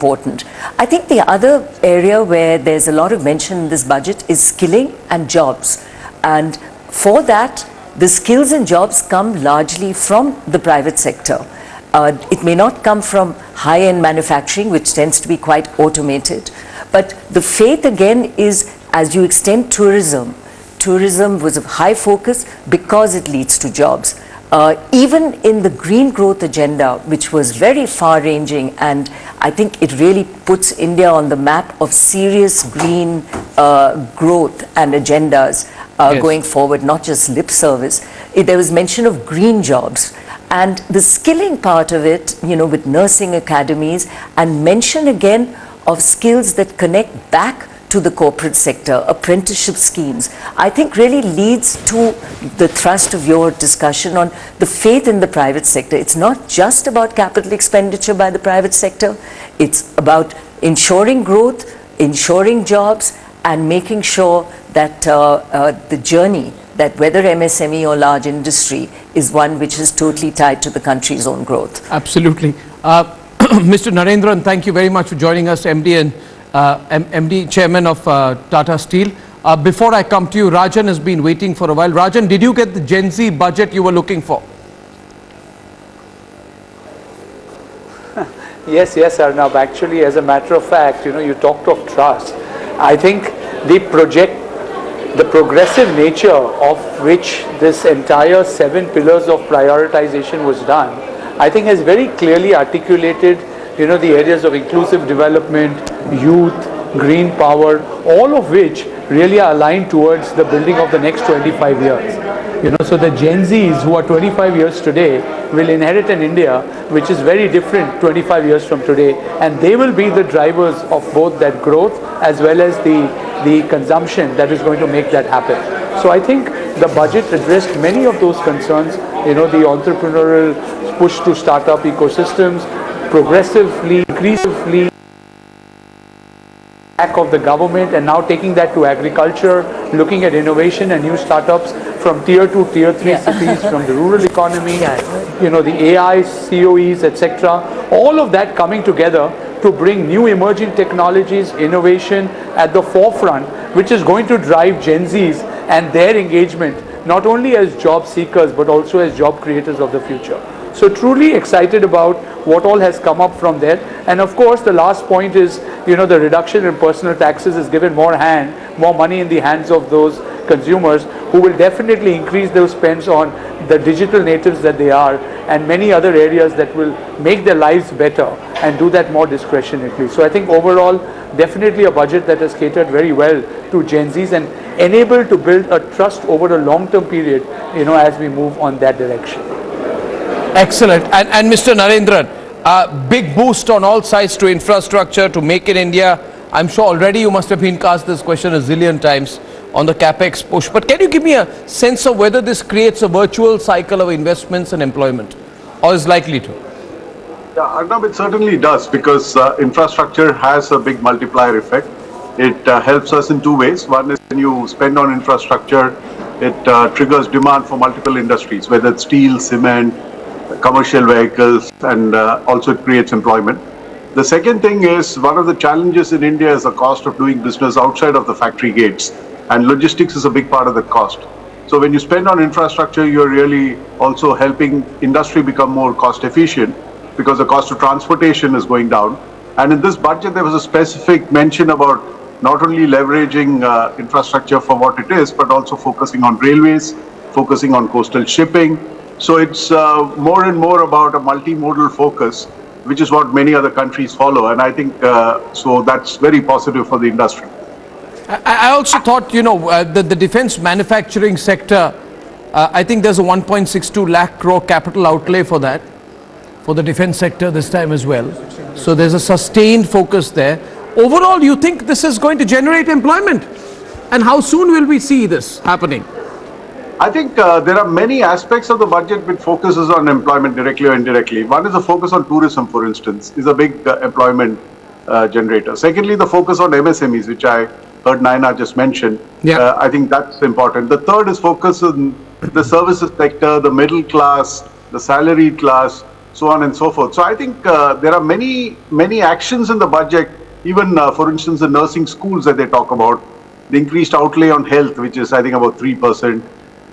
important. I think the other area where there's a lot of mention in this budget is skilling and jobs. And for that, the skills and jobs come largely from the private sector. It may not come from high-end manufacturing, which tends to be quite automated. But the faith again is, as you extend tourism, tourism was a high focus because it leads to jobs. Even in the green growth agenda, which was very far-ranging, and I think it really puts India on the map of serious green growth and agendas going forward, not just lip service. There was mention of green jobs. And the skilling part of it, you know, with nursing academies, and mention again of skills that connect back to the corporate sector, apprenticeship schemes, I think really leads to the thrust of your discussion on the faith in the private sector. It's not just about capital expenditure by the private sector, it's about ensuring growth, ensuring jobs, and making sure that the journey, that whether MSME or large industry, is one which is totally tied to the country's own growth. Absolutely. Mr. Narendran, thank you very much for joining us, MD Chairman of Tata Steel. Before I come to you, Rajan has been waiting for a while. Rajan, did you get the Gen Z budget you were looking for? Yes, Arnab. Actually, as a matter of fact, you know, you talked of trust. I think the progressive nature of which this entire 7 pillars of prioritization was done, I think has very clearly articulated, you know, the areas of inclusive development, youth, green power, all of which really are aligned towards the building of the next 25 years. You know, so the Gen Zs who are 25 years today will inherit an India which is very different 25 years from today, and they will be the drivers of both that growth as well as the consumption that is going to make that happen. So I think the budget addressed many of those concerns, you know, the entrepreneurial push to startup ecosystems, progressively, increasingly back of the government, and now taking that to agriculture, looking at innovation and new startups from tier 2, tier 3 cities, from the rural economy, you know, the AI, COEs, etc. All of that coming together to bring new emerging technologies, innovation at the forefront, which is going to drive Gen Zs and their engagement, not only as job seekers, but also as job creators of the future. So truly excited about what all has come up from there. And of course, the last point is, you know, the reduction in personal taxes has given more money in the hands of those consumers who will definitely increase those spends on the digital natives that they are, and many other areas that will make their lives better and do that more discretionarily. So I think overall, definitely a budget that has catered very well to Gen Zs and enabled to build a trust over a long-term period, you know, as we move on that direction. Excellent. And Mr. Narendran, big boost on all sides to infrastructure, to make in India. I'm sure already you must have been asked this question a zillion times on the capex push. But can you give me a sense of whether this creates a virtual cycle of investments and employment, or is likely to? Yeah, Arnab, it certainly does, because infrastructure has a big multiplier effect. It helps us in two ways. One is when you spend on infrastructure, it triggers demand for multiple industries, whether it's steel, cement, commercial vehicles, and also it creates employment. The second thing is, one of the challenges in India is the cost of doing business outside of the factory gates, and logistics is a big part of the cost. So when you spend on infrastructure, you're really also helping industry become more cost efficient, because the cost of transportation is going down. And in this budget, there was a specific mention about not only leveraging infrastructure for what it is, but also focusing on railways, focusing on coastal shipping. So it's more and more about a multimodal focus, which is what many other countries follow. And I think so that's very positive for the industry. I also thought, you know, the defense manufacturing sector, I think there's a 1.62 lakh crore capital outlay for that, for the defense sector this time as well. So there's a sustained focus there. Overall, you think this is going to generate employment? And how soon will we see this happening? I think there are many aspects of the budget which focuses on employment directly or indirectly. One is the focus on tourism, for instance, is a big employment generator. Secondly, the focus on MSMEs, which I heard Naina just mention. Yeah. I think that's important. The third is focus on the services sector, the middle class, the salaried class. so on and so forth. So I think there are many actions in the budget, even for instance, the nursing schools that they talk about, the increased outlay on health, which is I think about 3%.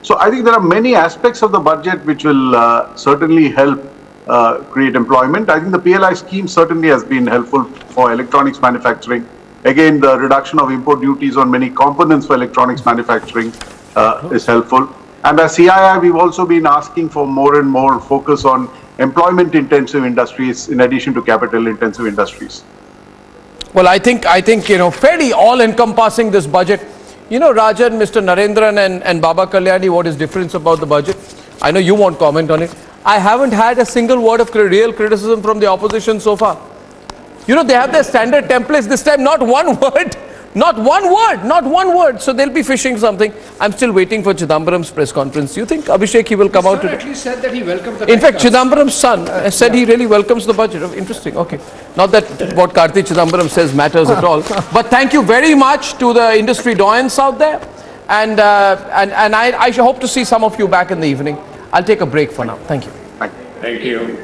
So I think there are many aspects of the budget which will certainly help create employment. I think the PLI scheme certainly has been helpful for electronics manufacturing. Again, the reduction of import duties on many components for electronics manufacturing is helpful. And as CII, we've also been asking for more and more focus on employment-intensive industries in addition to capital-intensive industries. Well, I think fairly all-encompassing this budget. Rajan, Mr. Narendran and Baba Kalyani, what is difference about the budget? I know you won't comment on it. I haven't had a single word of real criticism from the opposition so far. They have their standard templates. This time, not one word. Not one word. So they'll be fishing something. I'm still waiting for Chidambaram's press conference. You think, Abhishek, he will come out today? At least said that he welcomes the In fact, Chidambaram's son said he really welcomes the budget. Oh, interesting. Okay. Not that what Karthi Chidambaram says matters at all. But thank you very much to the industry doyens out there. And I hope to see some of you back in the evening. I'll take a break for now. Thank you. Thank you.